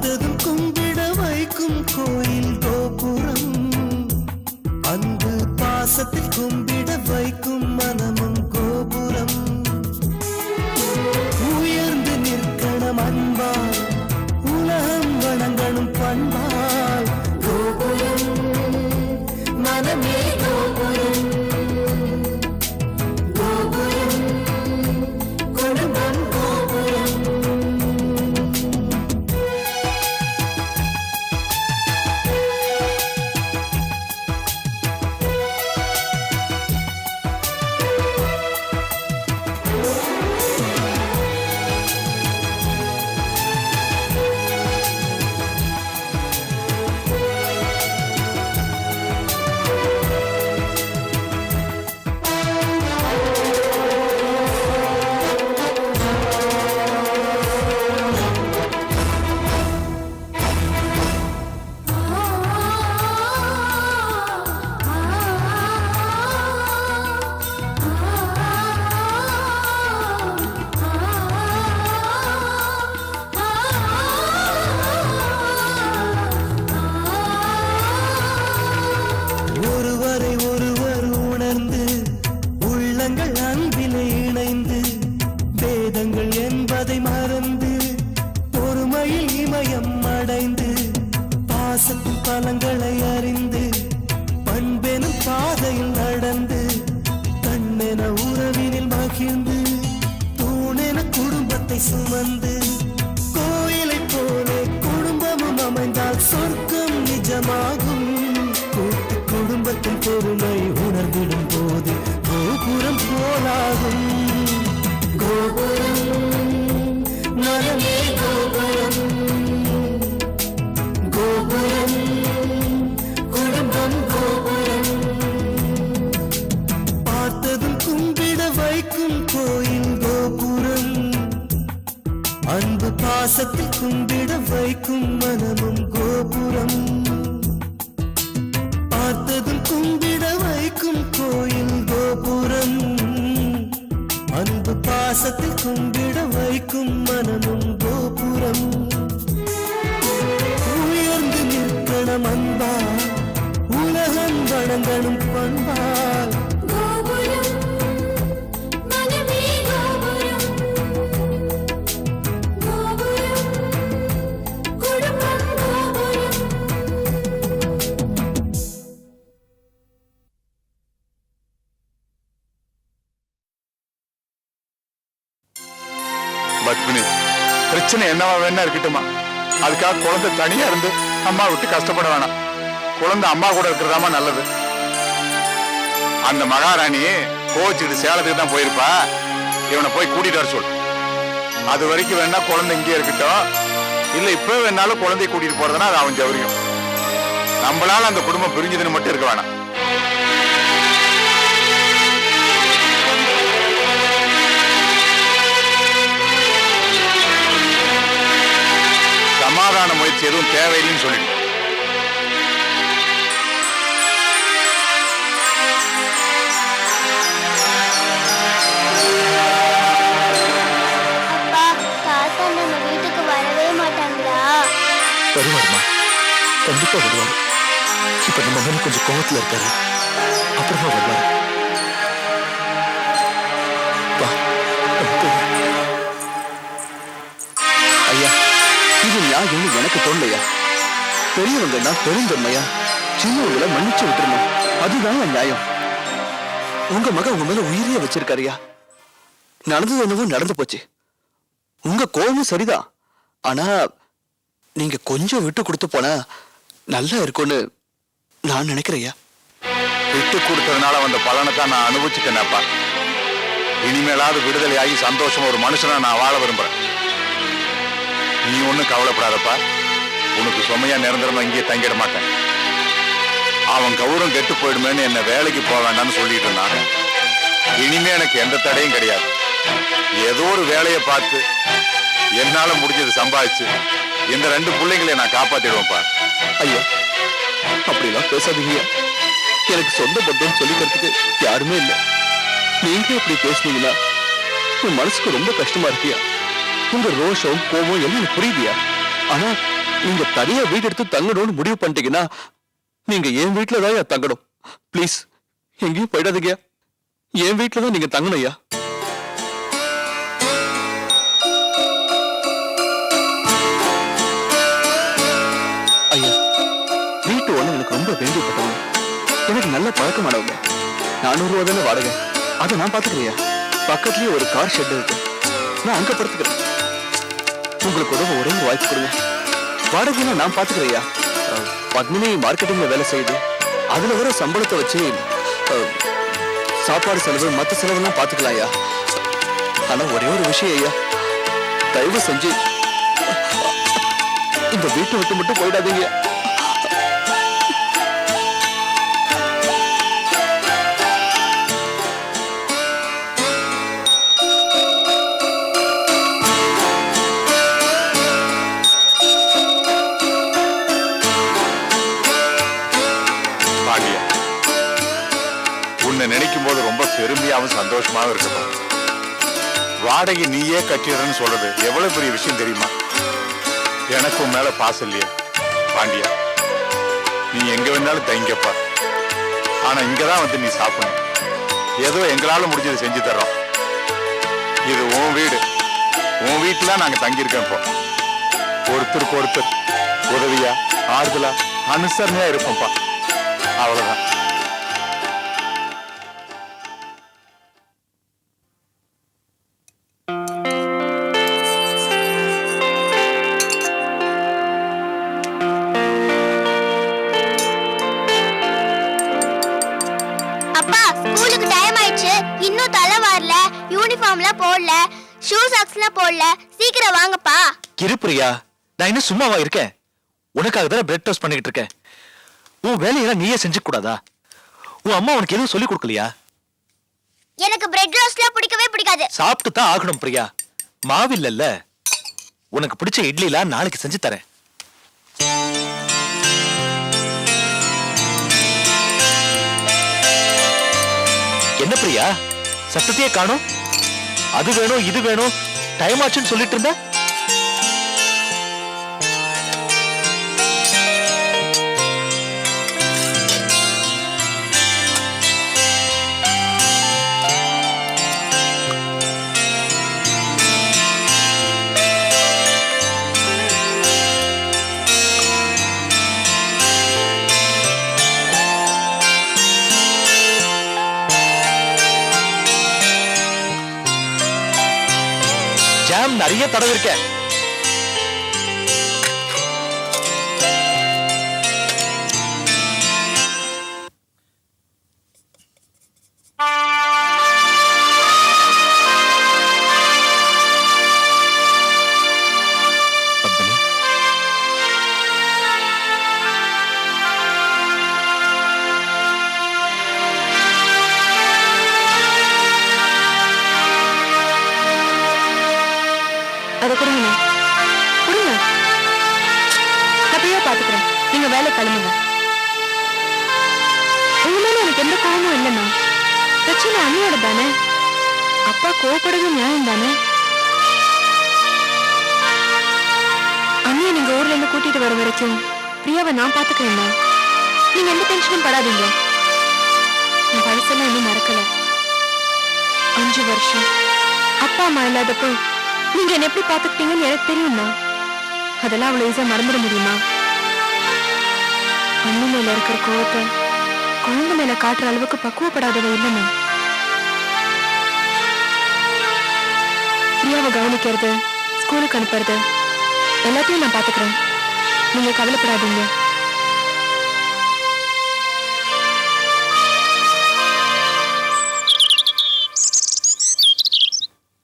பார்த்ததும் கும்பிட வைக்கும் கோயில் கோபுரம், அன்பு பாசத்தில் கும்பிட வைக்கும் மனமும் கோபுரம். உயர்ந்து நிற்கணும் அன்பால், உலகம் வணங்கணும் பண்பால். கோபுரம் மனமே கோபுரம், கோபுரம் குடும்பம் கோபுரம். ஒருவரை ஒருவர் உணர்ந்து உள்ளங்கள் அன்பிலே இணைந்து, வேதங்கள் என்பதை மறந்து பொறுமையில் இமயம் அடைந்து, பாசத்தின் பலங்களை அறிந்து பண்பெனும் பாதையில் நடந்து, கண்ணென உறவினில் மகிழ்ந்து தூணென குடும்பத்தை சுமந்து, கோயிலை போலே குடும்பமும் அமைந்தால் சொர்க்கம் நிஜமாகும். கூட்டு குடும்பத்தின் பொறுமை உணர்ந்திடும் போது கோபுரம் போலாகும். கோபுரம் மனமே கோபுரம், கோபுரம் குடும்பம் கோபுரம். பார்த்ததும் கும்பிட வைக்கும் கோயில் கோபுரம், அன்பு பாசத்தில் கும்பிட வைக்கும் மனமும் கோபுரம். பார்த்ததும் கும்பிட வைக்கும் கோயில் கோபுரம், அன்பு பாசத்தில் கும்பிட வைக்கும் மனமும் கோபுரம். உயர்ந்து நிற்கணும் அன்பால், உலகம் வணங்கணும் பண்பால். பத்மினி, பிரச்சனை என்னவா வேணா இருக்கட்டுமா, அதுக்காக குழந்தை தனியா இருந்து அம்மா விட்டு கஷ்டப்பட வேணாம். குழந்தை அம்மா கூட இருக்கிறதாமா நல்லது. அந்த மகாராணி கோச்சிட்டு சேலத்துக்கு தான் போயிருப்பா. இவனை போய் கூட்டிட்டு வர சொல். அது வரைக்கும் வேணா குழந்தை இங்கே இருக்கட்டும். இல்ல இப்ப வேணாலும் குழந்தைய கூட்டிட்டு போறதுன்னா அது அவன் ஜவுரியம். நம்மளால அந்த குடும்பம் பிரிஞ்சதுன்னு மட்டும் இருக்க வேணாம். சமாதான முயற்சி எதுவும் தேவையில்லைன்னு சொல்லிடு. வருவாருமா, கண்டிப்பா வருவாரு. இப்ப நம்ம மேல கொஞ்சம் கோவத்துல இருக்காரு, அப்புறமா வருவாரு. ஐயா, இது நியாயம்னு எனக்கு தோணலையா? பெரியவங்க நான் பெருந்தன்மையா சின்னவங்களை மன்னிச்சு விட்டுருணும், அதுதான் நியாயம். உங்க மகன் உங்க மேல உயிரியே வச்சிருக்காருயா. நடந்தது என்னவோ நடந்து போச்சு. உங்க கோபமும் சரிதான், ஆனா நீங்க கொஞ்சம் விட்டு கொடுத்து போனா நல்லா இருக்கும்னு நான் நினைக்கிறையா. விட்டு கொடுத்ததுனால வந்த பலனை தான் நான் அனுபவிச்சுட்டேனப்பா. இனிமேலாவது விடுதலை ஆகி சந்தோஷமா ஒரு மனுஷனா நான் வாழ விரும்புறேன். நீ ஒன்னும் கவலைப்படாதப்பா. உனக்கு சுமையா நிரந்தரமா இங்கே தங்கிட மாட்டேன். அவன் கௌரவம் கெட்டு போயிடுமேன்னு என்ன வேலைக்கு போக வேண்டாம்னு சொல்லிட்டு இருந்தாங்க. இனிமே எனக்கு எந்த தடையும் கிடையாது. ஏதோ ஒரு வேலையை பார்த்து என்னால முடிஞ்சது சம்பாதிச்சு இந்த ரெண்டு பிள்ளைங்களை நான் காப்பாத்திடுவேன்ப்பா. ஐயா, அப்படிலாம் பேசாதீங்க. எனக்கு சொந்த பந்தம் சொல்லிக்கிறதுக்கு யாருமே இல்லை. நீங்க அப்படி பேசுனீங்கன்னா என் மனசுக்கு ரொம்ப கஷ்டமா இருக்கியா. உங்க ரோஷம் கோபம் எல்லாம் புரியுதியா. ஆனா நீங்க தனியா வீடு எடுத்து தங்கணும்னு முடிவு பண்ணிட்டீங்கன்னா நீங்க என் வீட்டுல தான் தங்கணும். ப்ளீஸ் எங்கேயும் போயிடாதீங்க. என் வீட்டுல தான் நீங்க தங்கணும் ஐயா. ஐயா, வீட்டு ஒண்ணு எனக்கு ரொம்ப வேண்டியப்பட்டவங்க, எனக்கு நல்ல பழக்கமானவங்க. 400 ரூபா தானே வாடகை, அதை நான் பாத்துக்கிறேன். பக்கத்துலயே ஒரு கார் ஷெட் இருக்கு, நான் அங்க படுத்துக்கிறேன். உங்களுக்கு உதவ ஒரே ஒரு வாய்ப்பு கொடுங்க. வாடகைன்னா நான் பாத்துக்கிறையா. பத்மினி மார்க்கெட்டிங்ல வேலை செய்யுது, அதுல வர சம்பளத்தை வச்சு சாப்பாடு செலவு மத்த செலவெல்லாம் பாத்துக்கலாம் ஐயா. ஆனா ஒரே ஒரு விஷயம் ஐயா, தயவு செஞ்சு இந்த வீட்டை விட்டு மட்டும் போயிடாதீங்க. உன்னை நினைக்கும் போது ரொம்ப பெருமையாவும் சந்தோஷமாவும் இருக்கணும். வாடகை நீயே கட்டிடுறன்னு சொல்றது எவ்வளவு பெரிய விஷயம் தெரியுமா? எனக்கும் மேல பாசம் இல்லையா பாண்டியா? நீ எங்க வேணாலும் தங்கிப்பா, ஆனா இங்கதான் வந்து நீ சாப்பிடணும். ஏதோ எங்களால முடிஞ்சதை செஞ்சு தர்றோம். இது உன் வீடு, உன் வீட்டுல நாங்க தங்கியிருக்கோம். இப்போ ஒருத்தருக்கு ஒருத்தர் உதவியா ஆறுதலா அனுசரணையா இருப்போம்ப்பா, அவ்வளவுதான். ஸ்கூலுக்கு டைம் ஆயிடுச்சு, இன்னும் தலை வரல, யூனிஃபார்ம்ல போடல, ஷூ சாக்ஸ்ல போடல, சீக்கிரம் வாங்கப்பா. கிருப்பிரியா, நான் இன்னும் சும்மாவா இருக்கேன்? உனக்காக தான் பிரெட் டோஸ்ட் பண்ணிட்டு இருக்கேன். உன் வேலையெல்லாம் நீயே செஞ்சு கூடாதா? உன் அம்மா உனக்கு எதுவும் சொல்லி கொடுக்கலையா? எனக்கு பிரெட் ரோஸ்ட்லாம் பிடிக்கவே பிடிக்காது. சாப்பிட்டு தான் ஆகணும் பிரியா, மாவு இல்லல்ல. உனக்கு பிடிச்ச இட்லிலாம் நாளைக்கு செஞ்சு தரேன். என்ன பிரியா, சத்தத்தையே காணோம்? அது வேணும் இது வேணும் டைம் ஆச்சுன்னு சொல்லிட்டு இருந்த. ஜாம் நிறைய தடவை இருக்க. அதை கொடுங்க கொடுங்க, அப்படியே பாத்துக்கிறேன். நீங்க வேலை கிளம்புங்க. உங்க மேல எனக்கு எந்த கோபமும் இல்லைண்ணா. பிரச்சனை அண்ணியோட தானே. அப்பா கோவப்படுறது நியாயம் தானே. அண்ணியை நீங்க ஊர்ல இருந்து கூட்டிட்டு வர வரைக்கும் பிரியாவை நான் பாத்துக்கிறேன்னா. நீங்க எந்த டென்ஷனும் படாதீங்க. என் பழசெல்லாம் இன்னும் மறக்கல. 5 வருஷம் அப்பா அம்மா இல்லாதப்போ நீங்க என்ன எப்படி பாத்துக்கிட்டீங்கன்னு எனக்கு தெரியும்னா. அதெல்லாம் அவ்வளவு ஈஸியா மறந்துட முடியுமா? அண்ணன் மேல இருக்கிற கோவத்தை குழந்தை மேல காட்டுற அளவுக்கு பக்குவப்படாதவ இல்லைன்னா. பிரியாவை கவனிக்கிறது, ஸ்கூலுக்கு அனுப்புறது எல்லாத்தையும் நான் பாத்துக்கிறேன். நீங்க கவலைப்படாதீங்க.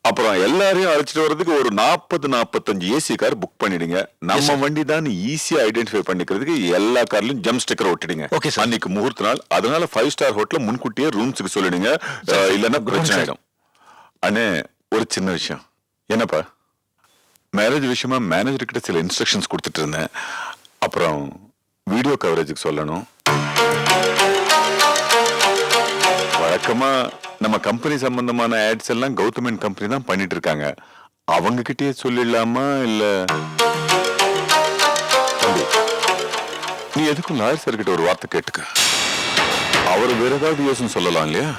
அப்புறம் எல்லாரையும் அழைச்சிட்டு வர்றதுக்கு ஒரு 40-45 ஏசி கார் புக் பண்ணிடுங்க. நம்ம வண்டி தான் ஈஸியா ஐடென்டிஃபை பண்ணிக்கிறதுக்கு எல்லா கார்லயும் ஜம்ப் ஸ்டிக்கர் ஒட்டிடுங்க. அன்னைக்கு முகூர்த்த நாள், அதனால 5 ஸ்டார் ஹோட்டல்ல முன்கூட்டியே ரூம்ஸுக்கு சொல்லிடுங்க, இல்லன்னா பிரச்சனை ஆயிடும். அண்ணே ஒரு சின்ன விஷயம். என்னப்பா, மேரேஜ் விஷயமா மேனேஜர் கிட்ட சில இன்ஸ்ட்ரக்ஷன்ஸ் கொடுத்துட்டு இருந்தேன். அப்புறம் வீடியோ கவரேஜுக்கு சொல்லணும். வழக்கமா நம்ம கம்பெனி சம்பந்தமான ஆட்ஸ் எல்லாம் கௌதமன் கம்பெனி தான் பண்ணிட்டு இருக்காங்க. அவங்க கிட்டயே சொல்லிடலாமா இல்ல? நீ எதுக்கும் லாயர் சார் கிட்ட ஒரு வார்த்தை கேட்டுக்க. அவர் வேற ஏதாவது யோசனை சொல்லலாம் இல்லையா?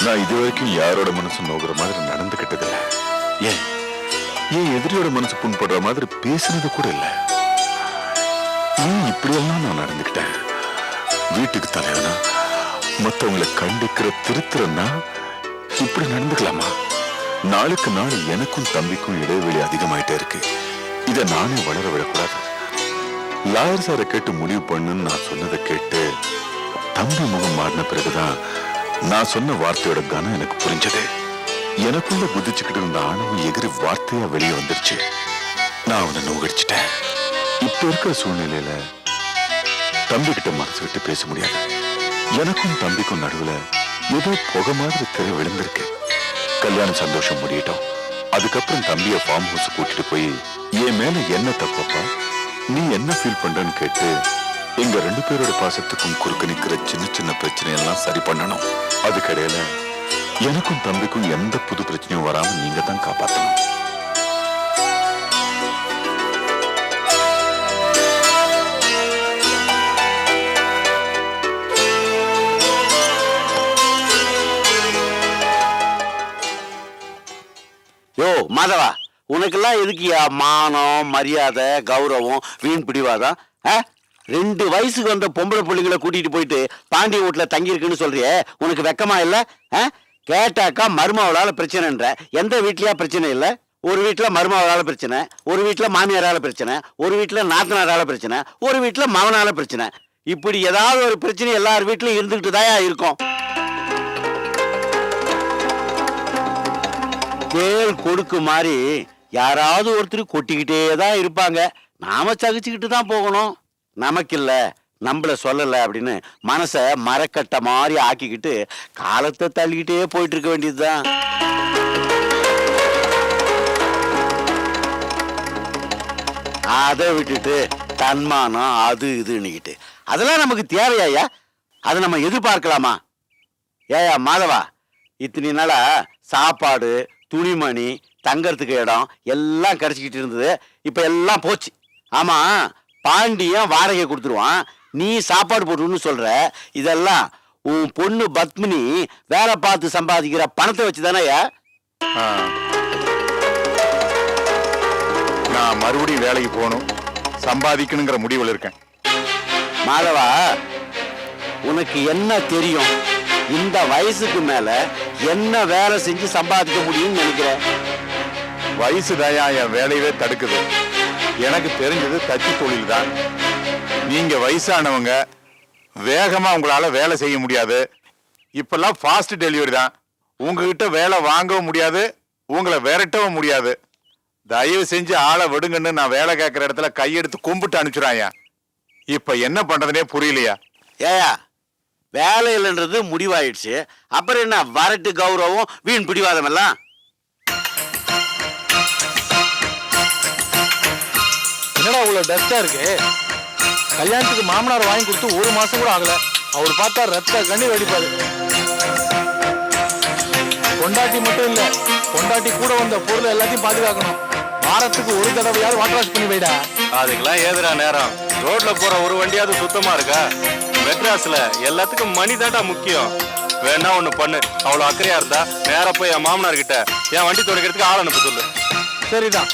நான் இது வரைக்கும் யாரோட மனசு நோகிற மாதிரி நடந்துகிட்டதில்ல. ஏன் எதிரியோட மனசு புண்படுற மாதிரி பேசுனது கூட இல்ல. இப்படியெல்லாம் நான் நடந்துக்கிட்டேன். வீட்டுக்கு தலைவனா மத்தவங்களை கண்டிக்கிற திருத்துறன்னா இப்படி நடந்துக்கலாமா? நாளுக்கு நாள் எனக்கும் தம்பிக்கும் இடைவெளி அதிகமாயிட்டே இருக்கு. இதை நானே வளர விடக்கூடாது. லாயர் சாரை கேட்டு முடிவு பண்ணுன்னு நான் சொன்னதை கேட்டு தம்பி முகம் மாறின பிறகுதான் நான் சொன்ன வார்த்தையோட கனம் எனக்கு புரிஞ்சது. எனக்குள்ள குதிச்சுக்கிட்டு இருந்த ஆணவம் எகிரி வார்த்தையா வெளியே வந்துருச்சு. நான் அவனை நோகடிச்சிட்டேன். இப்ப இருக்கிற சூழ்நிலையில தம்பி கிட்ட மனசு விட்டு பேச முடியாது. எனக்கும் தம்பிக்கும் நடுவுல ஏதோ புகை மாதிரி திரை விழுந்திருக்கு. கல்யாணம் சந்தோஷம் முடியட்டும். அதுக்கப்புறம் தம்பிய ஃபார்ம் ஹவுஸ் கூட்டிட்டு போய் என் மேல என்ன தப்பப்பா, நீ என்ன ஃபீல் பண்றன்னு கேட்டு எங்க 2 பேரோட பாசத்துக்கும் குறுக்க நிக்கிற சின்ன சின்ன பிரச்சனையெல்லாம் சரி பண்ணணும். அதுக்கிடையில எனக்கும் தம்பிக்கும் எந்த புது பிரச்சனையும் வராம நீங்க தான் காப்பாத்தணும். யோ மாதவா, உனக்கெல்லாம் எதுக்குயா மானம் மரியாதை கௌரவம் வீண் பிடிவாதம்? 2 வயசுக்கு வந்த பொம்பளை பிள்ளைங்களை கூட்டிட்டு போயிட்டு பாண்டிய வீட்டுல தங்கி இருக்குன்னு சொல்றியே, உனக்கு வெக்கமா இல்ல? கேட்டாக்கா மருமவளால பிரச்சனைன்ற. எந்த வீட்லயா பிரச்சனை இல்ல? ஒரு வீட்டுல மருமவளால பிரச்சனை, ஒரு வீட்டுல மாமியாரால பிரச்சனை, ஒரு வீட்டுல நாத்தனாரால பிரச்சனை, ஒரு வீட்டுல மவனால பிரச்சனை. இப்படி ஏதாவது ஒரு பிரச்சனை எல்லார் வீட்லயும் இருந்துகிட்டு தான் இருக்கும். தேள் கொடுக்கு மாதிரி யாராவது ஒருத்தர் கொட்டிக்கிட்டே தான் இருப்பாங்க. நாம சகிச்சுக்கிட்டு தான் போகணும். நமக்கு இல்ல, நம்மள சொல்லல அப்படின்னு மனச மரக்கட்ட மாதிரி ஆக்கிக்கிட்டு காலத்தை தள்ளிக்கிட்டே போயிட்டு இருக்க வேண்டியதுதான். அதை விட்டுட்டு தன்மானம் அது இதுன்னுக்கிட்டு அதெல்லாம் நமக்கு தேவையா? அதை நம்ம எதிர்பார்க்கலாமா? ஏயா மாதவா, இத்தனை நாளா சாப்பாடு துணிமணி தங்கறதுக்கு இடம் எல்லாம் கிடைச்சிக்கிட்டு இருந்தது. இப்ப எல்லாம் போச்சு. ஆமா, பாண்டியன் வாடகை கொடுத்துருவான், நீ சாப்பாடு போட்டுன்னு சொல்ற. இதெல்லாம் உன் பொண்ணு பத்மினி வேலை பார்த்து சம்பாதிக்கிற பணத்தை வச்சுதானயா? நான் மறுபடியும் வேலைக்கு போகணும், சம்பாதிக்கணுங்கிற முடிவில் இருக்கேன். மாதவா, உனக்கு என்ன தெரியும்? இந்த வயசுக்கு மேல என்ன வேலை செஞ்சு சம்பாதிக்க முடியும்னு நினைக்கிற? வயசு தயா என் வேலையவே தடுக்குது. எனக்கு தெரிஞ்சது தச்சு தொழில் தான். நீங்க வயசானவங்க, வேகமா உங்களால வேலை செய்ய முடியாது. இப்பெல்லாம் ஃபாஸ்ட் டெலிவரி தான். உங்ககிட்ட வேலை வாங்கவும் முடியாது, உங்களை விரட்டவும் முடியாது. தயவு செஞ்சு ஆளை விடுங்கன்னு நான் வேலை கேட்கிற இடத்துல கையெடுத்து கும்பிட்டு அனுப்பிச்சுறாயா. இப்ப என்ன பண்றதுனே புரியலையா? ஏயா, வேலை இல்லைன்றது முடிவாயிடுச்சு, அப்புறம் என்ன வரட்டு கௌரவம் வீண் பிடிவாதம் எல்லாம்? என்னடா இவ்வளவு டஸ்டா இருக்கு? கல்யாணத்துக்கு மாமனார் வாங்கி கொடுத்து 1 மாசம் கூட ஆகல. அவர் பார்த்தா ரத்த கண்ணீர் வெடிப்பாரு. பொண்டாட்டி மட்டும் இல்ல, பொண்டாட்டி கூட வந்த பொருள் எல்லாத்தையும் பாதுகாக்கணும். வாரத்துக்கு 1 தடவையாவது வாட்டர் வாஷ் பண்ணி வைடா. அதுக்கெல்லாம் ஏதுடா நேரம்? ரோட்ல போற ஒரு வண்டியாவது சுத்தமா இருக்கா? மெட்ராஸ்ல எல்லாத்துக்கும் மணி தாண்டா முக்கியம். வேணா ஒண்ணு பண்ணு, அவ்வளவு அக்கறையா இருந்தா நேரா போய் என் மாமனார் கிட்ட என் வண்டி துடைக்கிறதுக்கு ஆள் அனுப்ப சொல்லு. சரிதான்.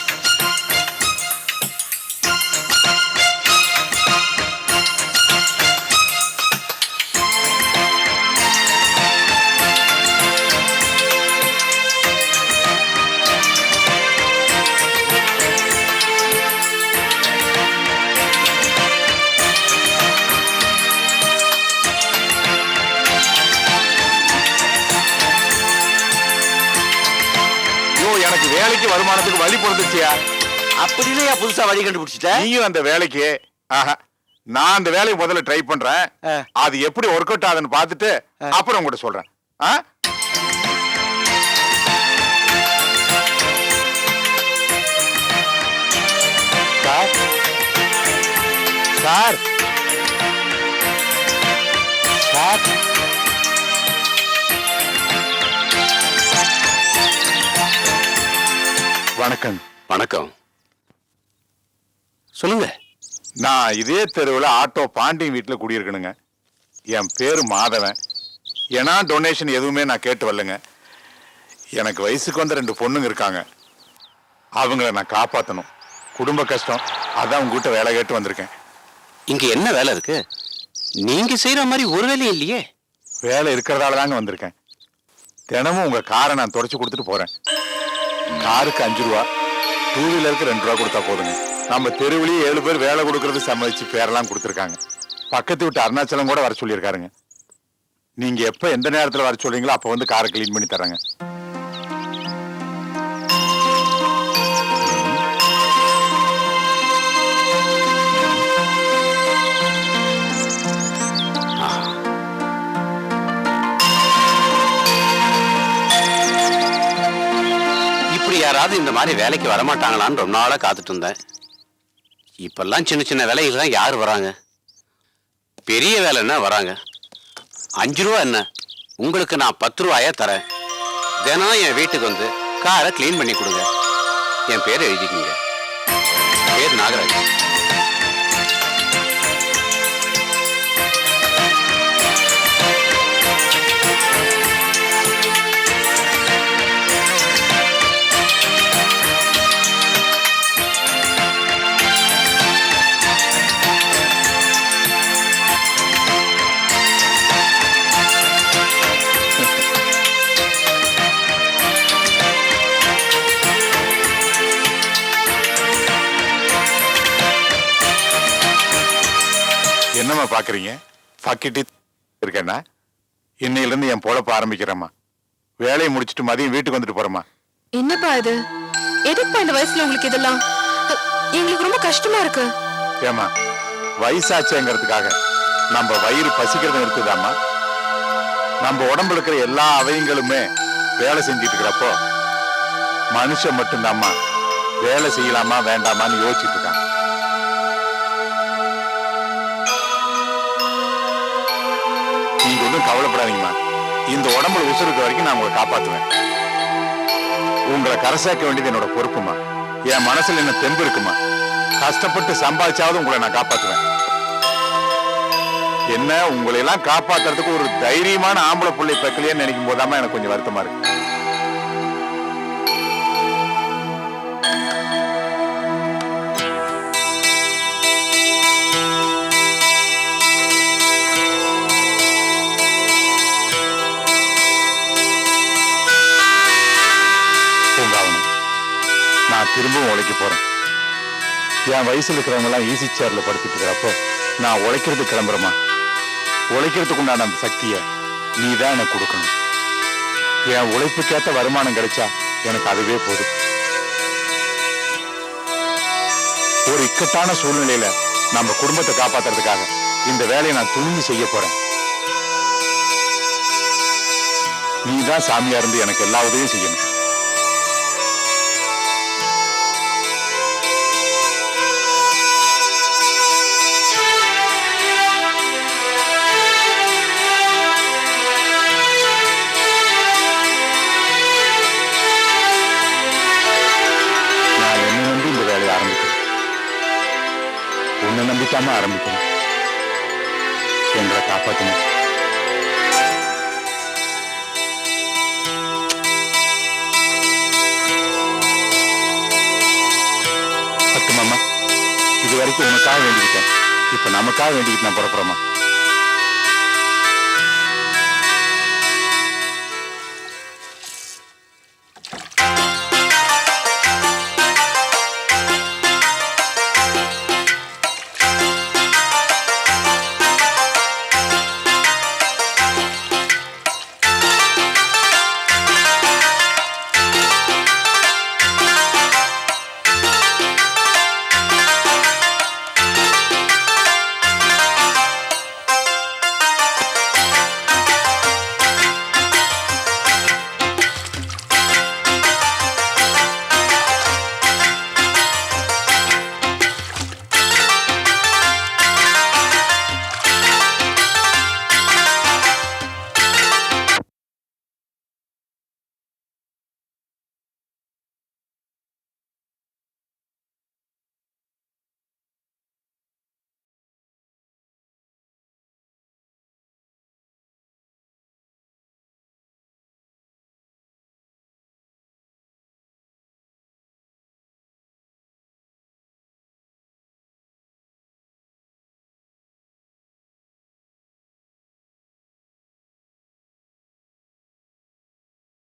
எனக்கு வேலைக்கு வருமானத்துக்கு வழி பொறுத்துச்சியா? அப்படின்னு புதுசா வழி கண்டுபிடிச்சிட்ட? நீயும் அந்த வேலைக்கு நான் அந்த வேலைக்கு முதல்ல ட்ரை பண்றேன். அது எப்படி ஒர்க் அவுட் ஆகுதுன்னு பார்த்துட்டு அப்புறம் உங்ககிட்ட சொல்றேன். சார், சார் வணக்கம். வணக்கம். சொல்லுங்க. நான் இதே தெருவில் ஆட்டோ பாண்டியன் வீட்டில் குடியிருக்கணுங்க. என் பேர் மாதவன். ஏன்னா டொனேஷன் எதுவுமே நான் கேட்டு வரலைங்க. எனக்கு வயசுக்கு வந்த 2 பொண்ணுங்க இருக்காங்க. அவங்கள நான் காப்பாற்றணும். குடும்ப கஷ்டம், அதான் உங்ககிட்ட வேலை கேட்டு வந்திருக்கேன். இங்க என்ன வேலை இருக்கு? நீங்க செய்யற மாதிரி ஒரு வேலையும் இல்லையே. வேலை இருக்கிறதால தாங்க வந்திருக்கேன். தினமும் உங்க காரை நான் தொடச்சு கொடுத்துட்டு போறேன். காருக்கு 5 ரூபா, 2 வீலருக்கு 2 ரூபா கொடுத்தா போதுங்க. நம்ம தெருவிலேயே 7 பேர் வேலை கொடுக்கறது சம்மதிச்சு பேரெல்லாம் கொடுத்துருக்காங்க. பக்கத்து விட்டு அருணாச்சலம் கூட வர சொல்லியிருக்காருங்க. நீங்க எப்ப எந்த நேரத்தில் வர சொல்றீங்களோ அப்ப வந்து காரை கிளீன் பண்ணி தரேங்க. இப்படி யாராவது இந்த மாதிரி வேலைக்கு வரமாட்டாங்களான்னு ரொம்ப நாளா காத்துட்டு இருந்தேன். இப்பெல்லாம் சின்ன சின்ன வேலைகள் தான் யார் வராங்க? பெரிய வேலைன்னா வராங்க. 5 ரூபா என்ன, உங்களுக்கு நான் 10 ரூபாயா தரேன். தினம் என் வீட்டுக்கு வந்து காரை கிளீன் பண்ணி கொடுங்க. என் பேர் எழுதிக்கிங்க. பேர் நாகராஜ். என்னம்மா பாக்குறீங்க? பக்கிட்டு இருக்கேன்னா இன்னையில இருந்து என் பொழப்ப ஆரம்பிக்கிறேம்மா. வேலையை முடிச்சுட்டு மதியம் வீட்டுக்கு வந்துட்டு போறேம்மா. என்னப்பா இது? எதுக்குப்பா இந்த வயசுல உங்களுக்கு இதெல்லாம்? எங்களுக்கு ரொம்ப கஷ்டமா இருக்கு. ஏமா, வயசாச்சுங்கிறதுக்காக நம்ம வயிறு பசிக்கிறத நிறுத்துதாம்மா? நம்ம உடம்புல இருக்கிற எல்லா அவயங்களுமே வேலை செஞ்சுட்டு இருக்கிறப்போ மனுஷன் மட்டும்தாம்மா வேலை செய்யலாமா வேண்டாமான்னு யோசிச்சுட்டு இருக்காங்க. நீங்க ஒன்றும் கவலைப்படாதீங்கம்மா. இந்த உடம்புல உசுருக்கு வரைக்கும் நான் உங்களை காப்பாத்துவேன். உங்களை கரை சேர்க்க வேண்டியது என்னோட பொறுப்புமா. என் மனசுல என்ன தெம்பு இருக்குமா. கஷ்டப்பட்டு சம்பாதிச்சாவது உங்களை நான் காப்பாத்துவேன். என்ன உங்களை எல்லாம் காப்பாத்துறதுக்கு ஒரு தைரியமான ஆம்பளை பிள்ளை பெக்கலையேன்னு நினைக்கும் போதாம எனக்கு கொஞ்சம் வருத்தமா இருக்கு. நான் திரும்பவும் உழைக்க போறேன். என் வயசுல இருக்கிறவங்க எல்லாம் ஈஸி சேர்ல படுத்துட்டு இருக்கிறப்போ நான் உழைக்கிறது கிளம்புறேமா. உழைக்கிறதுக்கு உண்டான அந்த சக்தியை நீ தான் எனக்கு கொடுக்கணும். என் உழைப்புக்கேற்ற வருமானம் கிடைச்சா எனக்கு அதுவே போதும். ஒரு இக்கட்டான சூழ்நிலையில நம்ம குடும்பத்தை காப்பாத்துறதுக்காக இந்த வேலையை நான் துணிஞ்சு செய்ய போறேன். நீ தான் சாமியா இருந்து எனக்கு எல்லா உதவியும் செய்யணும். உன்னை நம்பிக்காம ஆரம்பிக்கணும். எங்களை காப்பாற்றணும். பத்து மாமா, இது வரைக்கும் உனக்காக வேண்டிக்கிட்டேன். இப்ப நமக்காக வேண்டிக்கிட்டு நான் புறப்படுறோமா.